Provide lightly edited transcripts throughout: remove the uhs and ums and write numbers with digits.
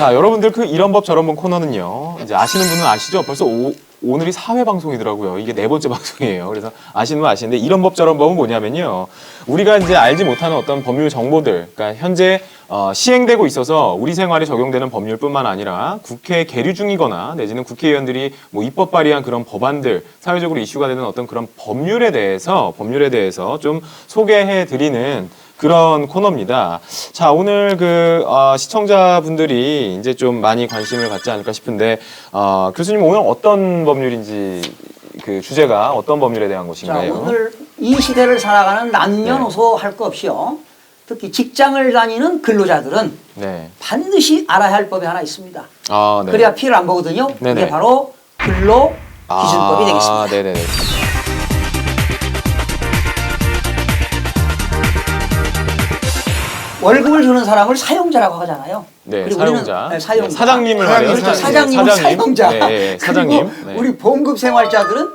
자, 여러분들 그 이런 법 저런 법 코너는요. 이제 아시는 분은 아시죠? 벌써 오늘이 4회 방송이더라고요. 이게 4번째 방송이에요. 그래서 아시는 분 아시는데 이런 법 저런 법은 뭐냐면요. 우리가 이제 알지 못하는 어떤 법률 정보들, 그러니까 현재 시행되고 있어서 우리 생활에 적용되는 법률뿐만 아니라 국회에 계류 중이거나 내지는 국회의원들이 뭐 입법 발의한 그런 법안들, 사회적으로 이슈가 되는 어떤 그런 법률에 대해서 좀 소개해 드리는 그런 코너입니다. 자, 오늘 시청자분들이 이제 좀 많이 관심을 갖지 않을까 싶은데, 교수님 오늘 어떤 법률인지 그 주제가 어떤 법률에 대한 것인가요? 자, 오늘 이 시대를 살아가는 남녀노소 할 것 없이요. 특히 직장을 다니는 근로자들은 네. 반드시 알아야 할 법이 하나 있습니다. 아, 네. 그래야 피해를 안 보거든요. 네네. 이게 바로 근로기준법이 되겠습니다. 네네네. 월급을 주는 사람을 사용자라고 하잖아요. 네, 그리고 사용자. 우리는, 사용자. 네, 사장님을 말해요. 그렇죠. 사장님은 사용자. 네, 네, 사장님. 그리고 네. 우리 봉급 생활자들은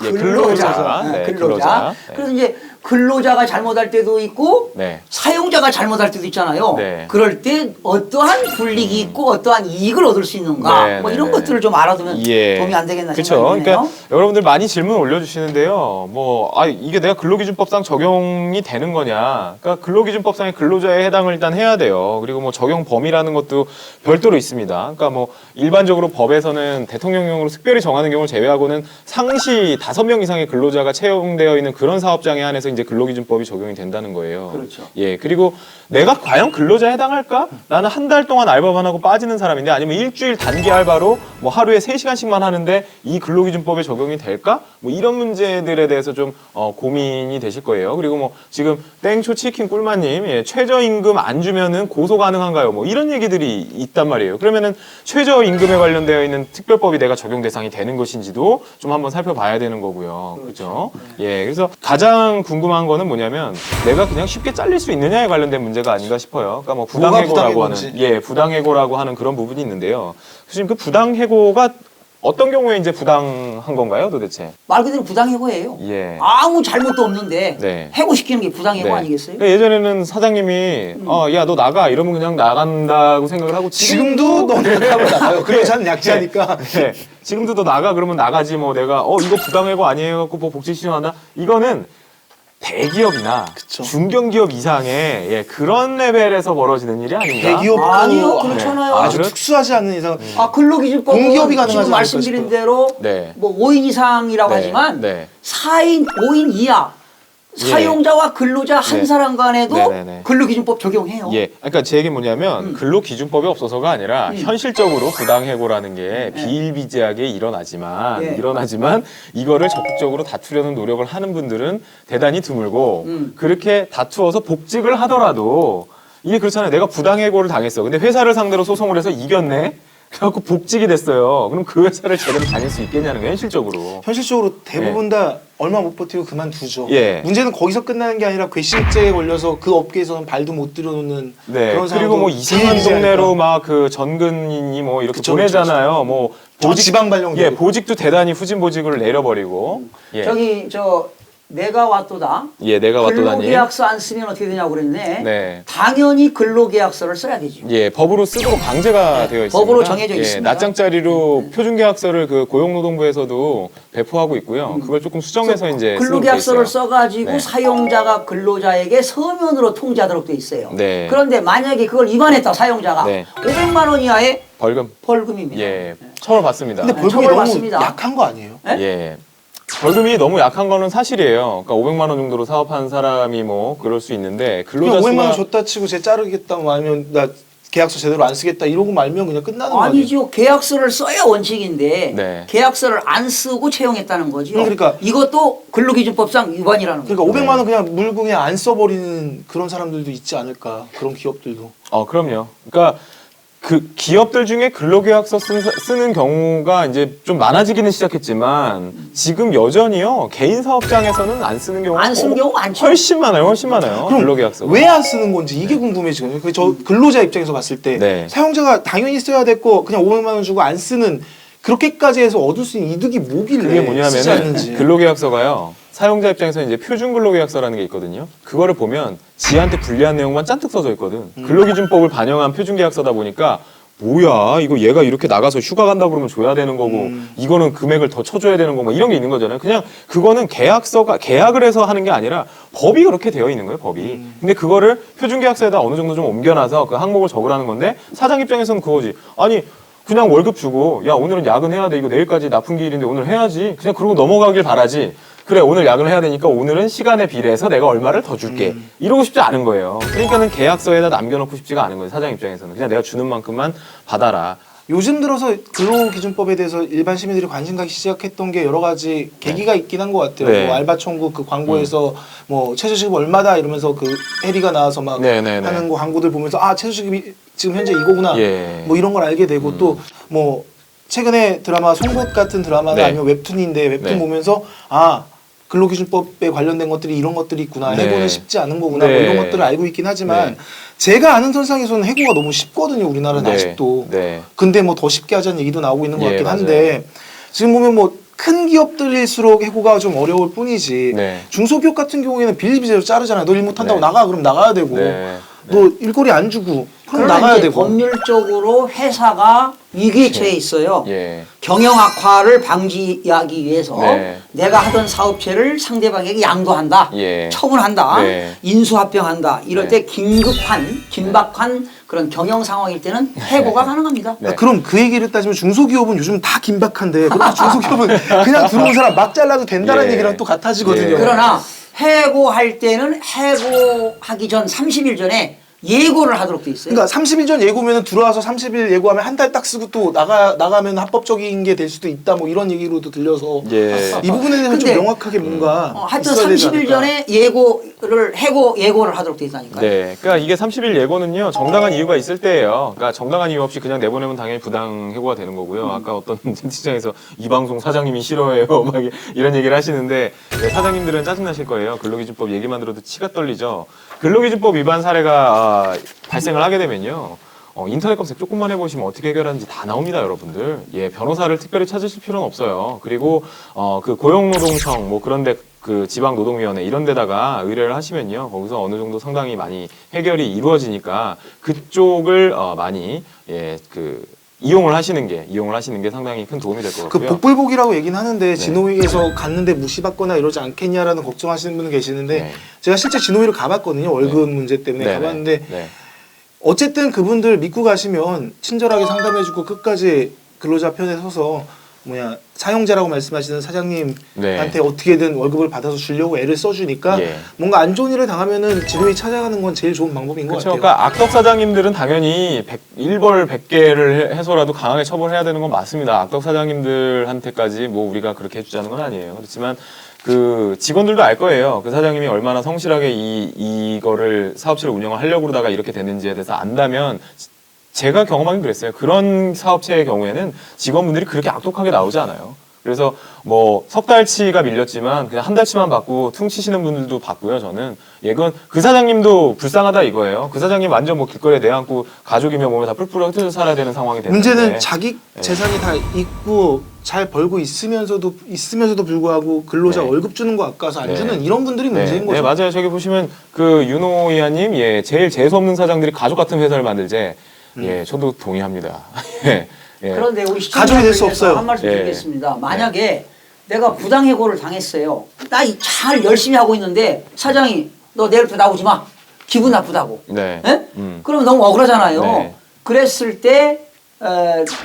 예, 근로자. 네, 근로자. 근로자. 네. 그래서 이제 근로자가 잘못할 때도 있고 네. 사용자가 잘못할 때도 있잖아요. 네. 그럴 때 어떠한 불이익이 있고 어떠한 이익을 얻을 수 있는가 네, 뭐 네, 이런 네. 것들을 좀 알아두면 예. 도움이 안 되겠나 그쵸. 생각이 드네요. 그러니까 여러분들 많이 질문 올려주시는데요. 이게 내가 근로기준법상 적용이 되는 거냐. 그러니까 근로기준법상의 근로자에 해당을 일단 해야 돼요. 그리고 뭐 적용 범위라는 것도 별도로 있습니다. 그러니까 뭐 일반적으로 법에서는 대통령령으로 특별히 정하는 경우를 제외하고는 상시 5명 이상의 근로자가 채용되어 있는 그런 사업장에 한해서 이제 근로기준법이 적용이 된다는 거예요. 그렇죠. 예. 그리고 내가 과연 근로자에 해당할까? 나는 한 달 동안 알바만 하고 빠지는 사람인데 아니면 일주일 단기 알바로 뭐 하루에 3시간씩만 하는데 이 근로기준법에 적용이 될까? 뭐 이런 문제들에 대해서 좀 고민이 되실 거예요. 그리고 뭐 지금 땡초 치킨 꿀마님, 예, 최저임금 안 주면은 고소 가능한가요? 뭐 이런 얘기들이 있단 말이에요. 그러면은 최저임금에 관련되어 있는 특별법이 내가 적용 대상이 되는 것인지도 좀 한번 살펴봐야 되는 거고요. 그렇죠? 예, 그래서 가장 궁금한 거는 뭐냐면 내가 그냥 쉽게 잘릴 수 있느냐에 관련된 문제가 아닌가 싶어요. 그러니까 뭐 부당해고라고 하는, 예, 부당해고라고 하는 그런 부분이 있는데요. 사실 그 부당해고가 어떤 경우에 이제 부당한 건가요, 도대체? 말 그대로 부당해고예요. 예. 아무 잘못도 없는데 네. 해고시키는 게 부당해고 네. 아니겠어요? 그러니까 예전에는 사장님이 야, 너 나가 이러면 그냥 나간다고 생각을 하고 지금도 너네 타고 나가요. 근로자는 약자니까. 네. 지금도 너 나가 그러면 나가지 뭐 내가 이거 부당해고 아니에요 갖고 뭐 복지 신청한다. 이거는 대기업이나 그쵸. 중견기업 이상의 그런 레벨에서 벌어지는 일이 아닌가? 대기업도 아니요, 그렇잖아요. 아주 그래? 특수하지 않는 이상 근로기준법은 공기업이 가능하지 지금 않을까 말씀드린 싶어요. 대로 네. 뭐 5인 이상이라고 네. 하지만 네. 4인, 5인 이하 사용자와 근로자 한 네. 사람 간에도 네네네. 근로기준법 적용해요. 예, 그러니까 제 얘기는 뭐냐면 근로기준법이 없어서가 아니라 현실적으로 부당해고라는 게 비일비재하게 일어나지만 이거를 적극적으로 다투려는 노력을 하는 분들은 대단히 드물고 그렇게 다투어서 복직을 하더라도 이게 그렇잖아요. 내가 부당해고를 당했어. 근데 회사를 상대로 소송을 해서 이겼네. 그래갖고 복직이 됐어요. 그럼 그 회사를 제대로 다닐 수 있겠냐는 거예요, 현실적으로. 현실적으로 대부분 다 얼마 못 버티고 그만두죠. 예. 문제는 거기서 끝나는 게 아니라 괘씸죄에 걸려서 그 업계에서는 발도 못 들여놓는 네. 그런 그리고 뭐 상황도 이상한 비일비재하니까. 동네로 막 그 전근이 뭐 이렇게 그쵸, 보내잖아요. 뭐 지방 발령. 예, 보직도 대단히 후진 보직을 내려버리고. 예. 저기 내가 왔도다. 예, 내가 왔더니. 근로계약서 안 쓰면 어떻게 되냐고 그랬네. 네. 당연히 근로계약서를 써야 되죠. 예, 법으로 쓰도록 강제가 되어 있습니다. 법으로 정해져 예, 있습니다. 낮장짜리로 표준계약서를 그 고용노동부에서도 배포하고 있고요. 그걸 조금 수정해서 이제 근로계약서를 쓰도록 써가지고 네. 사용자가 근로자에게 서면으로 통지하도록 돼 있어요. 네. 그런데 만약에 그걸 위반했다 사용자가 네. 500만 원 이하의 벌금. 벌금입니다. 예, 처벌받습니다. 근데 벌금이 처벌 너무 받습니다. 약한 거 아니에요? 예. 벌금이 너무 약한 거는 사실이에요. 그러니까 500만 원 정도로 사업하는 사람이 뭐 그럴 수 있는데 그냥 근로자 500만 원 수가 줬다 치고 쟤 자르겠다 뭐 아니면 나 계약서 제대로 안 쓰겠다 이러고 말면 그냥 끝나는 거 아니에요? 아니죠. 계약서를 써야 원칙인데 네. 계약서를 안 쓰고 채용했다는 거죠. 그러니까. 이것도 근로기준법상 위반이라는 거죠. 그러니까 500만 원 그냥 물고 그냥 안 써버리는 그런 사람들도 있지 않을까. 그런 기업들도. 그럼요. 그러니까 그 기업들 중에 근로계약서 쓰는 경우가 이제 좀 많아지기는 시작했지만 지금 여전히요 개인 사업장에서는 안 쓰는 경우가 안 쓰는 경우 많죠. 훨씬 많아요. 훨씬 많아요. 근로계약서. 왜 안 쓰는 건지 이게 궁금해지거든요. 저 근로자 입장에서 봤을 때 네. 사용자가 당연히 써야 됐고 그냥 500만 원 주고 안 쓰는 그렇게까지 해서 얻을 수 있는 이득이 뭐길래 그게 쓰지 뭐냐면은 않는지. 근로계약서가요. 사용자 입장에서 이제 표준 근로계약서라는 게 있거든요. 그거를 보면 지한테 불리한 내용만 잔뜩 써져 있거든. 근로기준법을 반영한 표준 계약서다 보니까 뭐야 이거 얘가 이렇게 나가서 휴가 간다 그러면 줘야 되는 거고 이거는 금액을 더 쳐줘야 되는 거고 뭐 이런 게 있는 거잖아요. 그냥 그거는 계약을 해서 하는 게 아니라 법이 그렇게 되어 있는 거예요. 법이. 근데 그거를 표준계약서에다 어느 정도 좀 옮겨놔서 그 항목을 적으라는 건데 사장 입장에서는 그거지. 아니 그냥 월급 주고 야 오늘은 야근해야 돼 이거 내일까지 납품기일인데 오늘 해야지 그냥 그러고 넘어가길 바라지. 그래 오늘 야근을 해야 되니까 오늘은 시간에 비례해서 내가 얼마를 더 줄게 이러고 싶지 않은 거예요. 그러니까는 계약서에다 남겨놓고 싶지가 않은 거예요. 사장 입장에서는 그냥 내가 주는 만큼만 받아라. 요즘 들어서 근로기준법에 대해서 일반 시민들이 관심 갖기 시작했던 게 여러 가지 계기가 있긴 한 것 같아요. 네. 뭐 알바천국 그 광고에서 뭐 최저시급 얼마다 이러면서 그 해리가 나와서 막 네네네. 하는 거 광고들 보면서 아 최저시급이 지금 현재 이거구나 예. 뭐 이런 걸 알게 되고 또 뭐 최근에 드라마 송곳 같은 드라마나 네. 아니면 웹툰인데 웹툰 네. 보면서 아 근로기준법에 관련된 것들이 이런 것들이 있구나. 네. 해고는 쉽지 않은 거구나. 네. 뭐 이런 것들을 알고 있긴 하지만 네. 제가 아는 선상에서는 해고가 너무 쉽거든요. 우리나라는 네. 아직도. 네. 근데 뭐 더 쉽게 하자는 얘기도 나오고 있는 것 예, 같긴 맞아요. 한데 지금 보면 뭐 큰 기업들일수록 해고가 좀 어려울 뿐이지 네. 중소기업 같은 경우에는 비일비재로 자르잖아요. 너 일 못한다고 네. 나가 그럼 나가야 되고 네. 너 일거리 안 주고 그럼 그러나 나가야 이제 되고 법률적으로 회사가 위기에 처해 있어요. 예. 경영 악화를 방지하기 위해서 네. 내가 하던 사업체를 상대방에게 양도한다, 예. 처분한다, 네. 인수합병한다. 이럴 네. 때 긴박한 그런 경영 상황일 때는 해고가 가능합니다. 네. 그럼 그 얘기를 따지면 중소기업은 요즘 다 긴박한데 그럼 중소기업은 그냥 들어온 사람 막 잘라도 된다는 예. 얘기랑 또 같아지거든요. 예. 그러나 해고할 때는 해고하기 전 30일 전에 예고를 하도록 돼 있어요. 그러니까 30일 전 예고면은 들어와서 30일 예고하면 한 달 딱 쓰고 또 나가면 합법적인 게 될 수도 있다 뭐 이런 얘기로도 들려서 예. 이 부분에 대해서 좀 근데, 명확하게 뭔가 하여튼 있어야 되지 30일 않을까. 전에 예고를 하도록 돼 있다니까요. 네, 그러니까 이게 30일 예고는요 정당한 이유가 있을 때예요. 그러니까 정당한 이유 없이 그냥 내보내면 당연히 부당 해고가 되는 거고요. 아까 어떤 채팅창에서 이 방송 사장님이 싫어해요, 막 이런 얘기를 하시는데 네, 사장님들은 짜증 나실 거예요. 근로기준법 얘기만 들어도 치가 떨리죠. 근로기준법 위반 사례가 발생을 하게 되면요. 인터넷 검색 조금만 해보시면 어떻게 해결하는지 다 나옵니다, 여러분들. 예, 변호사를 특별히 찾으실 필요는 없어요. 그리고 그 고용노동청 뭐 그런데 그 지방노동위원회 이런 데다가 의뢰를 하시면요, 거기서 어느 정도 상당히 많이 해결이 이루어지니까 그쪽을 많이 이용을 하시는 게 상당히 큰 도움이 될 것 그 같고요. 복불복이라고 얘기는 하는데 진호위에서 갔는데 무시받거나 이러지 않겠냐라는 걱정하시는 분은 계시는데 네. 제가 실제 진호위를 가봤거든요. 월급 문제 때문에 네, 가봤는데 네. 어쨌든 그분들 믿고 가시면 친절하게 상담해주고 끝까지 근로자 편에 서서 사용자라고 말씀하시는 사장님한테 네. 어떻게든 월급을 받아서 주려고 애를 써주니까 예. 뭔가 안 좋은 일을 당하면은 진호위 찾아가는 건 제일 좋은 방법인 것 그렇죠. 같아요. 그러니까 악덕 사장님들은 당연히 1벌 100개를 해서라도 강하게 처벌해야 되는 건 맞습니다. 악덕 사장님들한테까지 뭐 우리가 그렇게 해주자는 건 아니에요. 그렇지만 그 직원들도 알 거예요. 그 사장님이 얼마나 성실하게 이거를 사업체를 운영을 하려고 그러다가 이렇게 됐는지에 대해서 안다면 제가 경험하긴 그랬어요. 그런 사업체의 경우에는 직원분들이 그렇게 악독하게 나오지 않아요. 그래서 뭐 석 달치가 밀렸지만 그냥 한 달치만 받고 퉁치시는 분들도 봤고요. 저는 그건 그 사장님도 불쌍하다 이거예요. 그 사장님 완전 뭐 길거리에 내앉고 가족이며 몸에 다 뿔뿔 흩어져 살아야 되는 상황이 됐는데 문제는 자기 재산이 다 있고 잘 벌고 있으면서도 불구하고 근로자 네. 월급 주는 거 아까워서 안 네. 주는 이런 분들이 네, 문제인 거죠. 네, 맞아요. 저기 보시면 그 윤호 의원님, 예, 제일 재수 없는 사장들이 가족 같은 회사를 만들제. 예, 저도 동의합니다. 예, 예. 그런데 우리 가족이 될 수 시청자분께서 없어요. 한 말씀 예. 드리겠습니다. 만약에 내가 부당해고를 당했어요. 나 잘 열심히 하고 있는데 사장이 너 내일부터 나오지 마. 기분 나쁘다고. 네. 예? 그러면 너무 억울하잖아요. 네. 그랬을 때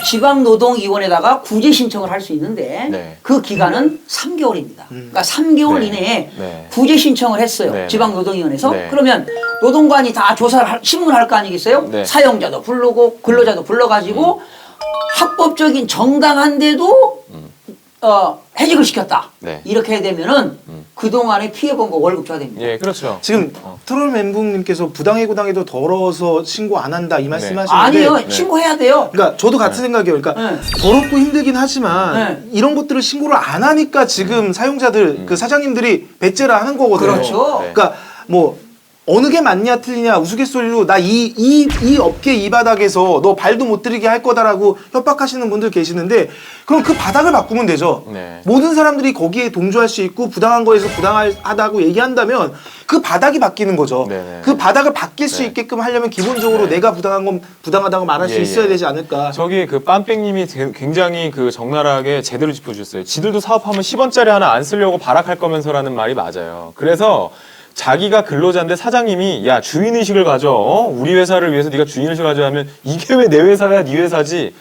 지방노동위원회에다가 구제 신청을 할 수 있는데 네. 그 기간은 3개월입니다. 그러니까 3개월 네. 이내에 네. 구제 신청을 했어요. 네. 지방노동위원회에서. 네. 그러면 노동관이 다 조사를 신문할 거 아니겠어요? 네. 사용자도 부르고 근로자도 불러가지고 합법적인 정당한데도 해직을 시켰다. 네. 이렇게 되면은 그동안에 피해본 거 월급 줘야 됩니다. 예, 그렇죠. 지금 트롤 멘붕님께서 부당해고 당해도 더러워서 신고 안 한다 이 말씀하시는데 아니요. 신고해야 돼요. 그러니까 저도 같은 생각이에요. 그러니까 네. 더럽고 힘들긴 하지만 이런 것들을 신고를 안 하니까 지금 사용자들 그 사장님들이 배째라 하는 거거든요. 그렇죠. 네. 그러니까 뭐 어느 게 맞냐 틀리냐 우스갯소리로 나 이 업계 이 바닥에서 너 발도 못 들이게 할 거다라고 협박하시는 분들 계시는데 그럼 그 바닥을 바꾸면 되죠. 네. 모든 사람들이 거기에 동조할 수 있고 부당한 거에서 부당하다고 얘기한다면 그 바닥이 바뀌는 거죠. 네네. 그 바닥을 바뀔 수 네. 있게끔 하려면 기본적으로 네. 내가 부당한 건 부당하다고 말할 수 예, 있어야 예. 되지 않을까. 저기 그 빰백님이 굉장히 그 적나라하게 제대로 짚어주셨어요. 지들도 사업하면 10원짜리 하나 안 쓰려고 발악할 거면서라는 말이 맞아요. 그래서 자기가 근로자인데 사장님이 야 주인의식을 가져. 우리 회사를 위해서 네가 주인의식을 가져하면 이게 왜 내 회사야 네 회사지.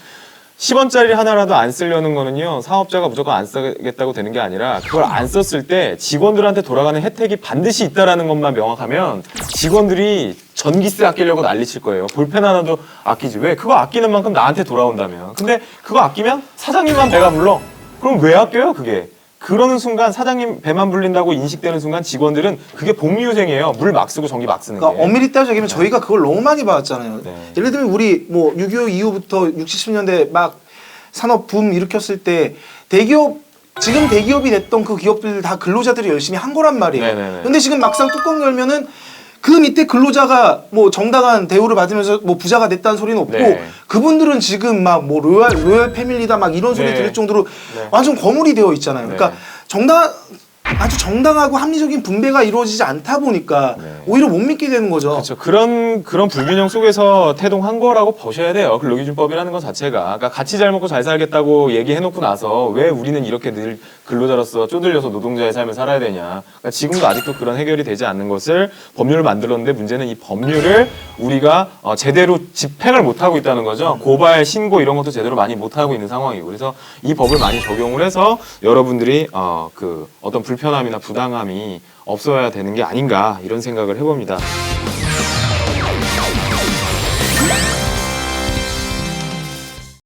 10원짜리 하나라도 안 쓰려는 거는요 사업자가 무조건 안 쓰겠다고 되는 게 아니라 그걸 안 썼을 때 직원들한테 돌아가는 혜택이 반드시 있다라는 것만 명확하면 직원들이 전기세 아끼려고 난리칠 거예요. 볼펜 하나도 아끼지. 왜? 그거 아끼는 만큼 나한테 돌아온다면. 근데 그거 아끼면 사장님만 배가 불러. 그럼 왜 아껴요 그게? 그러는 순간 사장님 배만 불린다고 인식되는 순간 직원들은 그게 복리후생이에요. 물 막 쓰고 전기 막 쓰는 게. 그러니까 엄밀히 따지면 저희가 그걸 너무 많이 봐왔잖아요. 네. 예를 들면 우리 뭐 6.25 이후부터 60, 70년대 막 산업 붐 일으켰을 때 대기업 지금 대기업이 됐던 그 기업들 다 근로자들이 열심히 한 거란 말이에요. 네네네. 근데 지금 막상 뚜껑 열면은 그 밑에 근로자가 뭐 정당한 대우를 받으면서 뭐 부자가 됐다는 소리는 없고 네. 그분들은 지금 막 뭐 로열 패밀리다 막 이런 소리 네. 들을 정도로 네. 완전 거물이 되어 있잖아요. 그러니까 아주 정당하고 합리적인 분배가 이루어지지 않다 보니까 네. 오히려 못 믿게 되는 거죠. 그렇죠. 그런 불균형 속에서 태동한 거라고 보셔야 돼요. 근로기준법이라는 것 자체가. 그러니까 같이 잘 먹고 잘 살겠다고 얘기해놓고 나서 왜 우리는 이렇게 늘 근로자로서 쪼들려서 노동자의 삶을 살아야 되냐. 그러니까 지금도 아직도 그런 해결이 되지 않는 것을 법률을 만들었는데 문제는 이 법률을 우리가 제대로 집행을 못하고 있다는 거죠. 고발, 신고 이런 것도 제대로 많이 못하고 있는 상황이고. 그래서 이 법을 많이 적용을 해서 여러분들이 어떤 불편함이나 부당함이 없어야 되는 게 아닌가 이런 생각을 해봅니다.